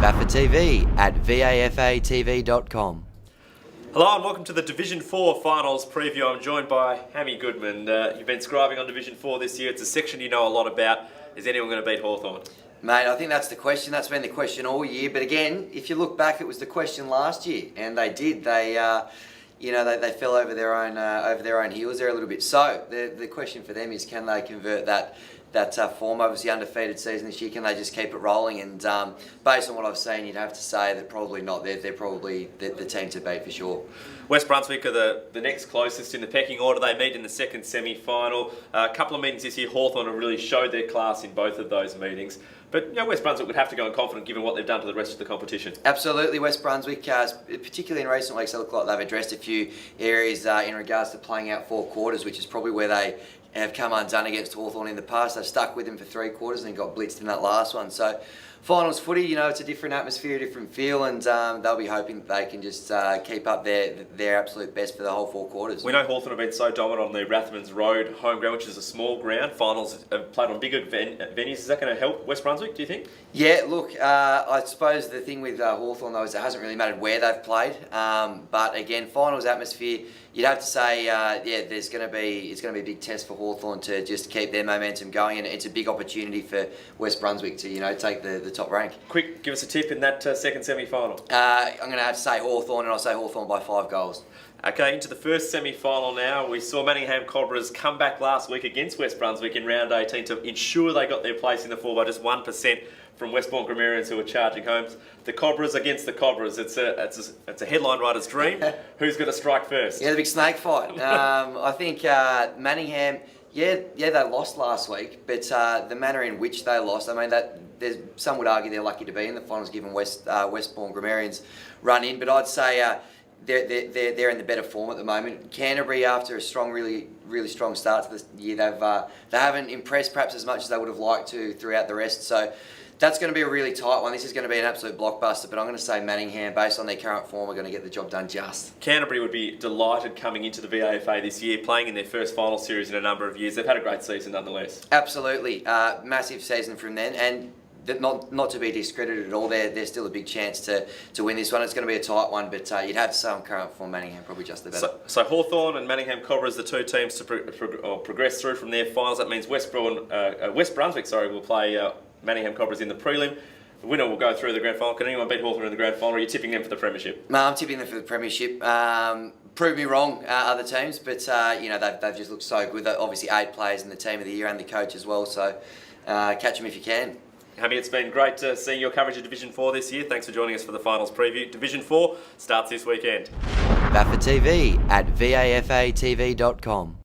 VAFA TV at VAFATV.com. Hello and welcome to the Division 4 Finals preview. I'm joined by Hammy Goodman. You've been scribing on Division 4 this year. It's a section you know a lot about. Is anyone going to beat Hawthorn? Mate, I think that's the question. That's been the question all year. But again, if you look back, it was the question last year, and they did. They fell over their own heels there a little bit. So the question for them is, can they convert that form? Obviously undefeated season this year. Can they just keep it rolling? And based on what I've seen, you'd have to say that probably not. They're probably the team to beat for sure. West Brunswick are the next closest in the pecking order. They meet in the second semi-final. A couple of meetings this year, Hawthorn have really showed their class in both of those meetings. But West Brunswick would have to go in confident given what they've done to the rest of the competition. Absolutely. West Brunswick, particularly in recent weeks, they look like they've addressed a few areas in regards to playing out four quarters, which is probably where they have come undone against Hawthorn in the past. They've stuck with them for three quarters and got blitzed in that last one. So finals footy, it's a different atmosphere, a different feel, and they'll be hoping that they can just keep up their absolute best for the whole four quarters. We know Hawthorn have been so dominant on the Rathmans Road home ground, which is a small ground. Finals have played on bigger venues. Is that going to help West Brunswick, do you think? Yeah, look, I suppose the thing with Hawthorn, though, is it hasn't really mattered where they've played. But again, finals atmosphere, you'd have to say, it's going to be a big test for Hawthorn to just keep their momentum going, and it's a big opportunity for West Brunswick to take the top rank. Quick, give us a tip in that second semi-final. I'm going to have to say Hawthorn, and I'll say Hawthorn by 5 goals. Okay, into the first semi-final now. We saw Manningham Cobras come back last week against West Brunswick in round 18 to ensure they got their place in the 4 by just 1% from Westbourne Grammarians, who were charging home. The Cobras against the Cobras. It's a headline writer's dream. Who's going to strike first? Yeah, the big snake fight. I think Manningham, they lost last week, but the manner in which they lost, I mean, some would argue they're lucky to be in the finals given Westbourne Grammarians run in, but I'd say they're in the better form at the moment. Canterbury, after a really strong start to the year, they haven't impressed perhaps as much as they would have liked to throughout the rest. So that's going to be a really tight one. This is going to be an absolute blockbuster, but I'm going to say Manningham, based on their current form, are going to get the job done just. Canterbury would be delighted coming into the VAFA this year, playing in their first final series in a number of years. They've had a great season nonetheless. Absolutely. Massive season from them, and not to be discredited at all. There's still a big chance to win this one. It's going to be a tight one, but you'd have to say on current form, Manningham probably just the better. So Hawthorn and Manningham Cobras, the two teams to progress through from their finals. That means West Brunswick will play Manningham Cobras in the prelim. The winner will go through the grand final. Can anyone beat Hawthorn in the grand final, or are you tipping them for the premiership? No, I'm tipping them for the premiership. Prove me wrong, other teams, but they've just looked so good. Obviously 8 players in the team of the year and the coach as well, so catch them if you can. Hammy, it's been great seeing your coverage of Division 4 this year. Thanks for joining us for the finals preview. Division 4 starts this weekend. VAFA TV at VAFATV.com.